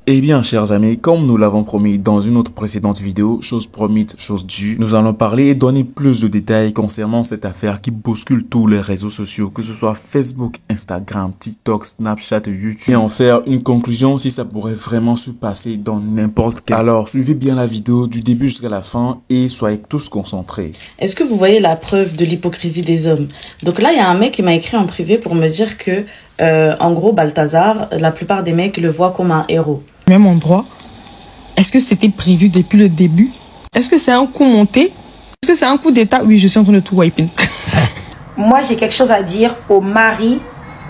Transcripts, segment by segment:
Eh bien, chers amis, comme nous l'avons promis dans une autre précédente vidéo, chose promise, chose due, nous allons parler et donner plus de détails concernant cette affaire qui bouscule tous les réseaux sociaux, que ce soit Facebook, Instagram, TikTok, Snapchat, YouTube, et en faire une conclusion si ça pourrait vraiment se passer dans n'importe quel. Alors, suivez bien la vidéo du début jusqu'à la fin et soyez tous concentrés. Est-ce que vous voyez la preuve de l'hypocrisie des hommes? Donc là, il y a un mec qui m'a écrit en privé pour me dire que, en gros, Balthazar, la plupart des mecs le voient comme un héros. Même endroit. Est-ce que c'était prévu depuis le début? Est-ce que c'est un coup monté? Est-ce que c'est un coup d'état? Oui, je suis en train de tout wiping. Moi, j'ai quelque chose à dire aux maris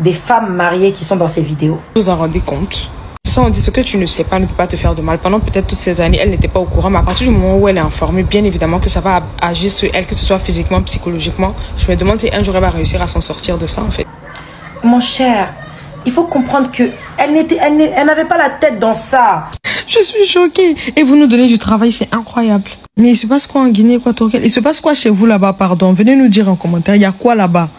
des femmes mariées qui sont dans ces vidéos. Vous vous en rendez compte? Ça, on dit ce que tu ne sais pas ne peut pas te faire de mal. Pendant peut-être toutes ces années, elle n'était pas au courant. Mais à partir du moment où elle est informée, bien évidemment que ça va agir sur elle, que ce soit physiquement, psychologiquement. Je me demande si un jour elle va réussir à s'en sortir de ça, en fait. Mon cher, il faut comprendre que elle n'avait pas la tête dans ça. Je suis choquée. Et vous nous donnez du travail, c'est incroyable. Mais il se passe quoi en Guinée équatoriale? Il se passe quoi chez vous là-bas, pardon? Venez nous dire en commentaire, il y a quoi là-bas?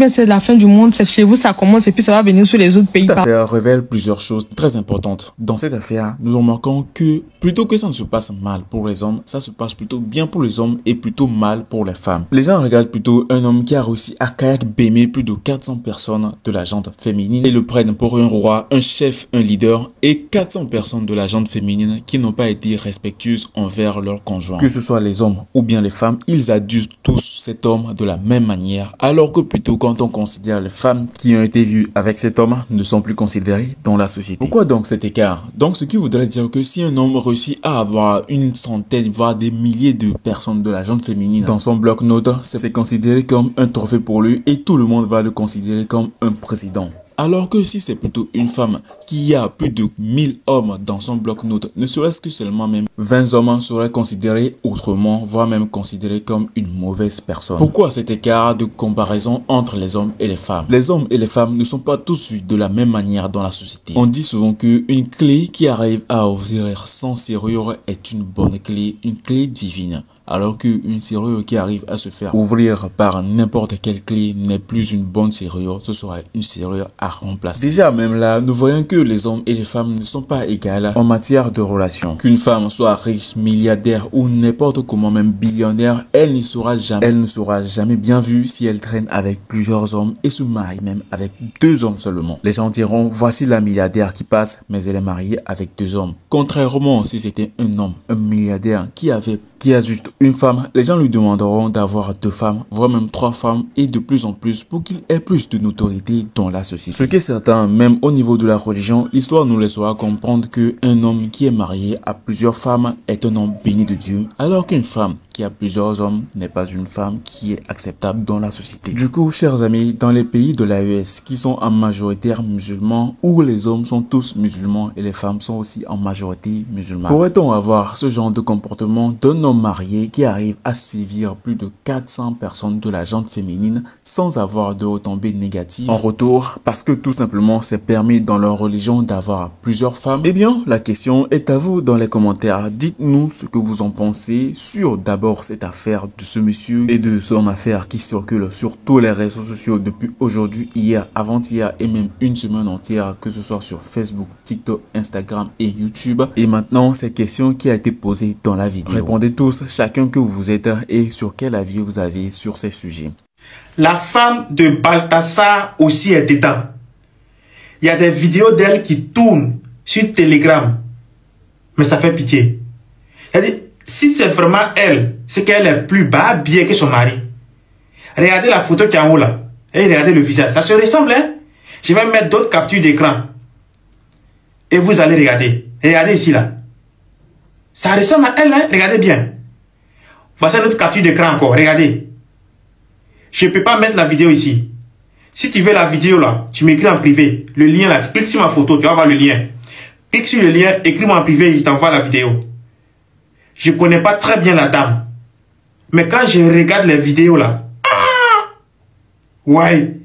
C'est la fin du monde, c'est chez vous, ça commence et puis ça va venir sur les autres pays. Cette affaire révèle plusieurs choses très importantes. Dans cette affaire, nous remarquons que plutôt que ça ne se passe mal pour les hommes, ça se passe plutôt bien pour les hommes et plutôt mal pour les femmes. Les gens regardent plutôt un homme qui a réussi à kayak bémer plus de 400 personnes de la gente féminine et le prennent pour un roi, un chef, un leader, et 400 personnes de la gente féminine qui n'ont pas été respectueuses envers leurs conjoints. Que ce soit les hommes ou bien les femmes, ils adusent tous cet homme de la même manière, alors que plutôt quand on considère les femmes qui ont été vues avec cet homme ne sont plus considérées dans la société. Pourquoi donc cet écart? Donc ce qui voudrait dire que si un homme réussit à avoir une centaine, voire des milliers de personnes de la gente féminine dans son bloc-notes, c'est considéré comme un trophée pour lui et tout le monde va le considérer comme un président. Alors que si c'est plutôt une femme qui a plus de 1000 hommes dans son bloc-notes, ne serait-ce que seulement même 20 hommes seraient considérés autrement, voire même considérés comme une mauvaise personne. Pourquoi cet écart de comparaison entre les hommes et les femmes? Les hommes et les femmes ne sont pas tous vus de la même manière dans la société. On dit souvent qu'une clé qui arrive à ouvrir sans serrure est une bonne clé, une clé divine. Alors qu'une serrure qui arrive à se faire ouvrir par n'importe quelle clé n'est plus une bonne serrure, ce sera une serrure à remplacer. Déjà même là, nous voyons que les hommes et les femmes ne sont pas égales en matière de relations. Qu'une femme soit riche, milliardaire ou n'importe comment même billionnaire, elle ne sera jamais bien vue si elle traîne avec plusieurs hommes et se marie même avec 2 hommes seulement. Les gens diront, voici la milliardaire qui passe, mais elle est mariée avec 2 hommes. Contrairement si c'était un homme, un milliardaire qui a juste une femme, les gens lui demanderont d'avoir 2 femmes, voire même 3 femmes et de plus en plus pour qu'il ait plus de notoriété dans la société. Ce qui est certain, même au niveau de la religion, l'histoire nous laissera comprendre qu'un homme qui est marié à plusieurs femmes est un homme béni de Dieu, alors qu'une femme qui a plusieurs hommes n'est pas une femme qui est acceptable dans la société. Du coup, chers amis, dans les pays de l'AES qui sont en majoritaire musulmans, où les hommes sont tous musulmans et les femmes sont aussi en majorité musulmanes, pourrait-on avoir ce genre de comportement d'un homme marié qui arrive à sévir plus de 400 personnes de la gente féminine sans avoir de retombées négatives en retour parce que tout simplement c'est permis dans leur religion d'avoir plusieurs femmes? Eh bien, la question est à vous dans les commentaires. Dites-nous ce que vous en pensez sur d'abord cette affaire de ce monsieur et de son affaire qui circule sur tous les réseaux sociaux depuis aujourd'hui, hier, avant-hier et même une semaine entière, que ce soit sur Facebook, TikTok, Instagram et YouTube. Et maintenant, cette question qui a été posée dans la vidéo. Répondez tous, chacun que vous êtes et sur quel avis vous avez sur ces sujets. La femme de Balthazar aussi est dedans. Il y a des vidéos d'elle qui tournent sur Telegram. Mais ça fait pitié. C'est-à-dire, si c'est vraiment elle, c'est qu'elle est plus bas bien que son mari. Regardez la photo qui est en haut là. Et regardez le visage. Ça se ressemble, hein? Je vais mettre d'autres captures d'écran. Et vous allez regarder. Regardez ici là. Ça ressemble à elle, hein? Regardez bien. Voici notre capture d'écran encore. Regardez. Je ne peux pas mettre la vidéo ici. Si tu veux la vidéo là, tu m'écris en privé. Le lien là, tu cliques sur ma photo, tu vas voir le lien. Clique sur le lien, écris-moi en privé et je t'envoie la vidéo. Je ne connais pas très bien la dame. Mais quand je regarde les vidéos là, ouais,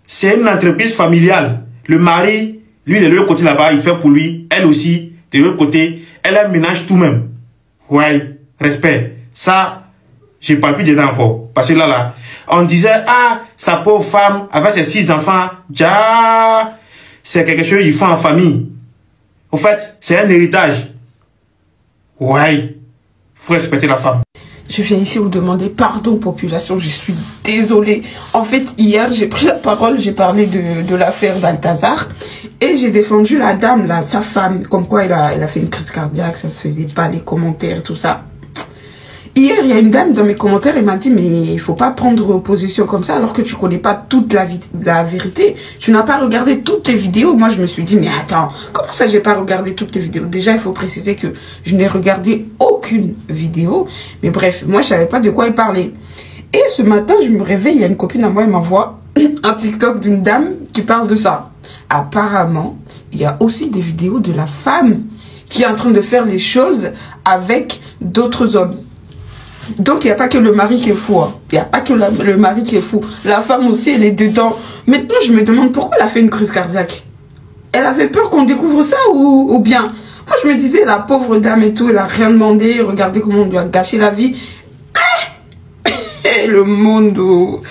c'est une entreprise familiale. Le mari, lui de l'autre côté là-bas, il fait pour lui. Elle aussi, de l'autre côté, elle ménage tout même. Ouais, respect. Ça, je ne parle plus dedans encore. Parce que là, on disait, ah, sa pauvre femme, avec ses 6 enfants, c'est quelque chose qu'ils font en famille. Au fait, c'est un héritage. Ouais, faut respecter la femme. Je viens ici vous demander pardon, population, je suis désolée. En fait, hier, j'ai pris la parole, j'ai parlé de l'affaire Balthazar et j'ai défendu la dame, là, sa femme, comme quoi elle a fait une crise cardiaque, ça se faisait pas, les commentaires, tout ça. Hier, il y a une dame dans mes commentaires, elle m'a dit, mais il faut pas prendre position comme ça alors que tu connais pas toute la vérité. Tu n'as pas regardé toutes les vidéos. Moi, je me suis dit, mais attends, comment ça, j'ai pas regardé toutes les vidéos? Déjà, il faut préciser que je n'ai regardé aucune vidéo. Mais bref, moi, je savais pas de quoi elle parlait. Et ce matin, je me réveille, il y a une copine à moi, elle m'envoie un TikTok d'une dame qui parle de ça. Apparemment, il y a aussi des vidéos de la femme qui est en train de faire les choses avec d'autres hommes. Donc, il n'y a pas que le mari qui est fou. Hein. Il n'y a pas que le mari qui est fou. La femme aussi, elle est dedans. Maintenant, je me demande pourquoi elle a fait une crise cardiaque. Elle avait peur qu'on découvre ça ou bien... Moi, je me disais, la pauvre dame et tout, elle n'a rien demandé. Regardez comment on lui a gâché la vie. Le monde...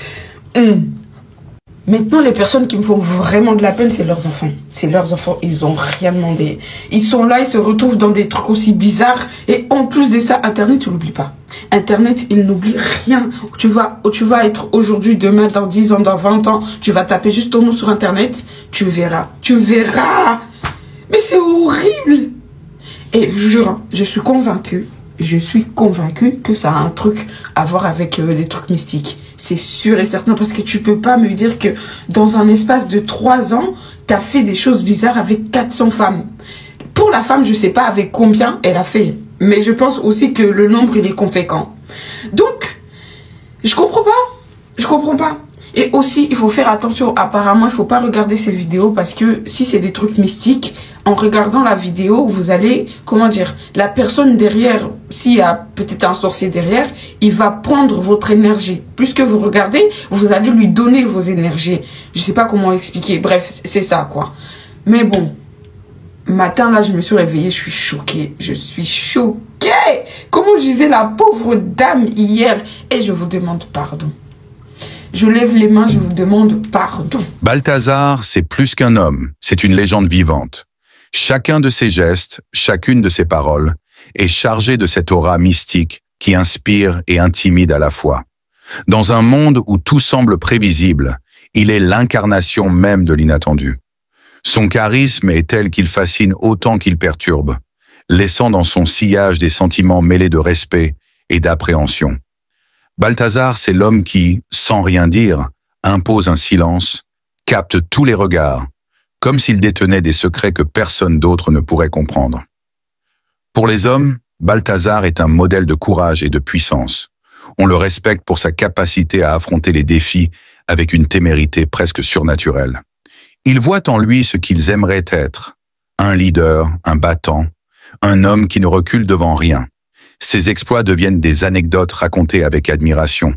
Maintenant, les personnes qui me font vraiment de la peine, c'est leurs enfants. C'est leurs enfants, ils n'ont rien demandé. Ils sont là, ils se retrouvent dans des trucs aussi bizarres. Et en plus de ça, Internet, tu l'oublies pas. Internet, il n'oublie rien. Tu vas être aujourd'hui, demain, dans 10 ans, dans 20 ans. Tu vas taper juste ton nom sur Internet. Tu verras. Tu verras. Mais c'est horrible. Et je jure, hein, je suis convaincue que ça a un truc à voir avec les trucs mystiques. C'est sûr et certain parce que tu peux pas me dire que dans un espace de 3 ans, tu as fait des choses bizarres avec 400 femmes. Pour la femme, je sais pas avec combien elle a fait. Mais je pense aussi que le nombre, il est conséquent. Donc, je comprends pas. Je comprends pas. Et aussi, il faut faire attention. Apparemment, il faut pas regarder ces vidéos parce que si c'est des trucs mystiques, en regardant la vidéo, vous allez, comment dire, la personne derrière, s'il y a peut-être un sorcier derrière, il va prendre votre énergie. Plus que vous regardez, vous allez lui donner vos énergies. Je sais pas comment expliquer. Bref, c'est ça, quoi. Mais bon, matin, là, je me suis réveillée, je suis choquée. Je suis choquée. Comment je disais la pauvre dame hier. Et je vous demande pardon. Je lève les mains, je vous demande pardon. Balthazar, c'est plus qu'un homme, c'est une légende vivante. Chacun de ses gestes, chacune de ses paroles, est chargé de cette aura mystique qui inspire et intimide à la fois. Dans un monde où tout semble prévisible, il est l'incarnation même de l'inattendu. Son charisme est tel qu'il fascine autant qu'il perturbe, laissant dans son sillage des sentiments mêlés de respect et d'appréhension. Balthazar, c'est l'homme qui, sans rien dire, impose un silence, capte tous les regards, comme s'il détenait des secrets que personne d'autre ne pourrait comprendre. Pour les hommes, Balthazar est un modèle de courage et de puissance. On le respecte pour sa capacité à affronter les défis avec une témérité presque surnaturelle. Ils voient en lui ce qu'ils aimeraient être, un leader, un battant, un homme qui ne recule devant rien. Ses exploits deviennent des anecdotes racontées avec admiration,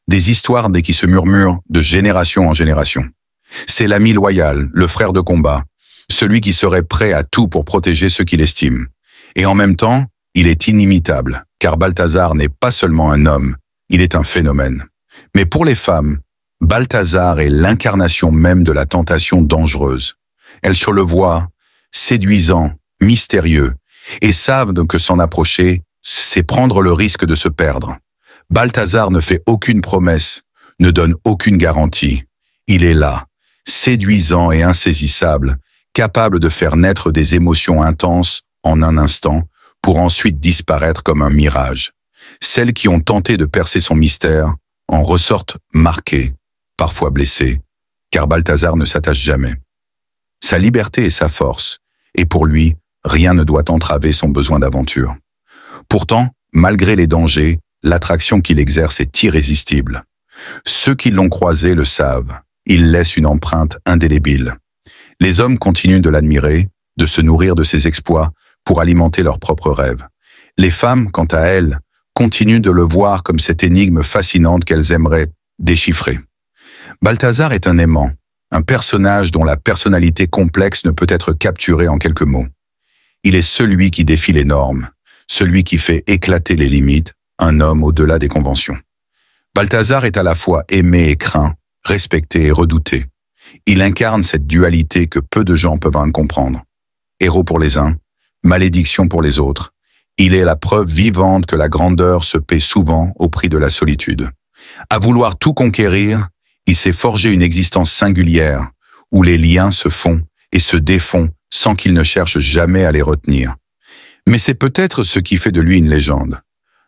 des histoires qui se murmurent de génération en génération. C'est l'ami loyal, le frère de combat, celui qui serait prêt à tout pour protéger ceux qu'il estime. Et en même temps, il est inimitable, car Balthazar n'est pas seulement un homme, il est un phénomène. Mais pour les femmes, Balthazar est l'incarnation même de la tentation dangereuse. Elles se le voient, séduisant, mystérieux, et savent que s'en approcher, c'est prendre le risque de se perdre. Balthazar ne fait aucune promesse, ne donne aucune garantie. Il est là, séduisant et insaisissable, capable de faire naître des émotions intenses en un instant, pour ensuite disparaître comme un mirage. Celles qui ont tenté de percer son mystère en ressortent marquées, parfois blessées, car Balthazar ne s'attache jamais. Sa liberté est sa force, et pour lui, rien ne doit entraver son besoin d'aventure. Pourtant, malgré les dangers, l'attraction qu'il exerce est irrésistible. Ceux qui l'ont croisé le savent, il laisse une empreinte indélébile. Les hommes continuent de l'admirer, de se nourrir de ses exploits pour alimenter leurs propres rêves. Les femmes, quant à elles, continuent de le voir comme cette énigme fascinante qu'elles aimeraient déchiffrer. Balthazar est un aimant, un personnage dont la personnalité complexe ne peut être capturée en quelques mots. Il est celui qui défie les normes, celui qui fait éclater les limites, un homme au-delà des conventions. Balthazar est à la fois aimé et craint, respecté et redouté. Il incarne cette dualité que peu de gens peuvent comprendre. Héros pour les uns, malédiction pour les autres. Il est la preuve vivante que la grandeur se paie souvent au prix de la solitude. À vouloir tout conquérir, il s'est forgé une existence singulière, où les liens se font et se défont sans qu'il ne cherche jamais à les retenir. Mais c'est peut-être ce qui fait de lui une légende.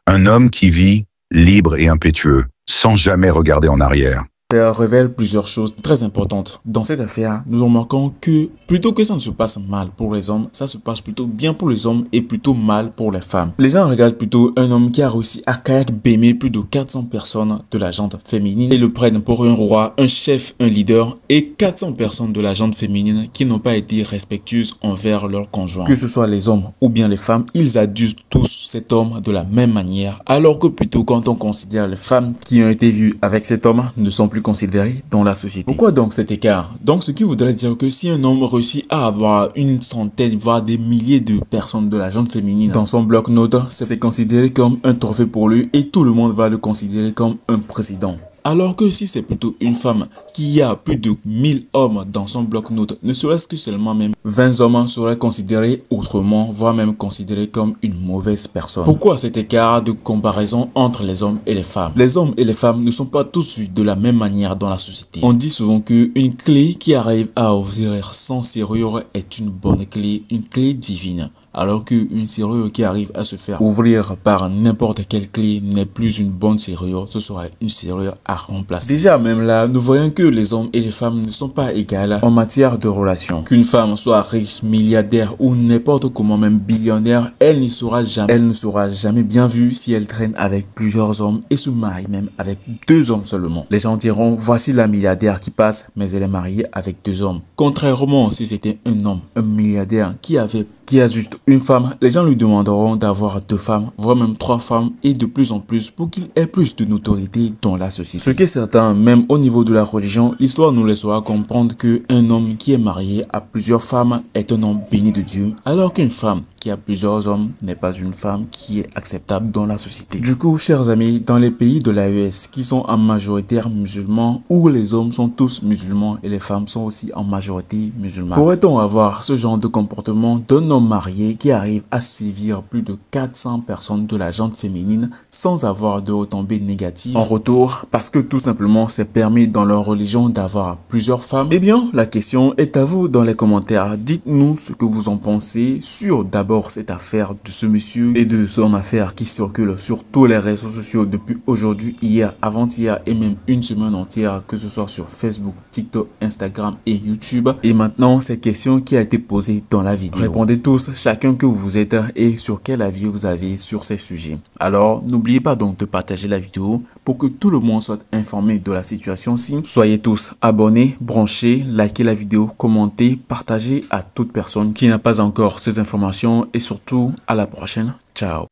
Un homme qui vit libre et impétueux, sans jamais regarder en arrière. Elle révèle plusieurs choses très importantes. Dans cette affaire, nous remarquons que plutôt que ça ne se passe mal pour les hommes, ça se passe plutôt bien pour les hommes et plutôt mal pour les femmes. Les gens regardent plutôt un homme qui a réussi à kayak bémer plus de 400 personnes de la gente féminine et le prennent pour un roi, un chef, un leader et 400 personnes de la gente féminine qui n'ont pas été respectueuses envers leurs conjoints. Que ce soit les hommes ou bien les femmes, ils adusent tous cet homme de la même manière, alors que plutôt quand on considère les femmes qui ont été vues avec cet homme ne sont plus considérés dans la société. Pourquoi donc cet écart? Donc ce qui voudrait dire que si un homme réussit à avoir une centaine, voire des milliers de personnes de la gente féminine dans son bloc-notes, c'est considéré comme un trophée pour lui et tout le monde va le considérer comme un président. Alors que si c'est plutôt une femme qui a plus de 1000 hommes dans son bloc-notes, ne serait-ce que seulement même 20 hommes seraient considérés autrement, voire même considérés comme une mauvaise personne. Pourquoi cet écart de comparaison entre les hommes et les femmes? Les hommes et les femmes ne sont pas tous vus de la même manière dans la société. On dit souvent qu'une clé qui arrive à ouvrir 100 serrures est une bonne clé, une clé divine. Alors qu'une serrure qui arrive à se faire ouvrir par n'importe quelle clé n'est plus une bonne serrure, ce sera une serrure à remplacer. Déjà même là, nous voyons que les hommes et les femmes ne sont pas égales en matière de relations. Qu'une femme soit riche, milliardaire ou n'importe comment même billionnaire, elle ne sera jamais bien vue si elle traîne avec plusieurs hommes et se marie même avec 2 hommes seulement. Les gens diront, voici la milliardaire qui passe, mais elle est mariée avec 2 hommes. Contrairement, si c'était un homme, un milliardaire qui a juste une femme, les gens lui demanderont d'avoir 2 femmes, voire même 3 femmes et de plus en plus pour qu'il ait plus de notoriété dans la société. Ce qui est certain, même au niveau de la religion, l'histoire nous laissera comprendre qu'un homme qui est marié à plusieurs femmes est un homme béni de Dieu, alors qu'une femme qui a plusieurs hommes n'est pas une femme qui est acceptable dans la société. Du coup, chers amis, dans les pays de l'AES qui sont en majoritaire musulmans, où les hommes sont tous musulmans et les femmes sont aussi en majorité musulmanes, pourrait-on avoir ce genre de comportement d'un homme marié qui arrive à sévir plus de 400 personnes de la gente féminine sans avoir de retombées négatives en retour, parce que tout simplement c'est permis dans leur religion d'avoir plusieurs femmes? Eh bien, la question est à vous dans les commentaires. Dites-nous ce que vous en pensez sur d'abord cette affaire de ce monsieur et de son affaire qui circule sur tous les réseaux sociaux depuis aujourd'hui, hier, avant-hier et même une semaine entière, que ce soit sur Facebook, TikTok, Instagram et YouTube. Et maintenant, cette question qui a été posée dans la vidéo. Répondez tous, chacun que vous êtes et sur quel avis vous avez sur ces sujets. Alors, n'oubliez pas donc de partager la vidéo pour que tout le monde soit informé de la situation-ci. Soyez tous abonnés, branchez, likez la vidéo, commentez, partagez à toute personne qui n'a pas encore ces informations et surtout à la prochaine. Ciao.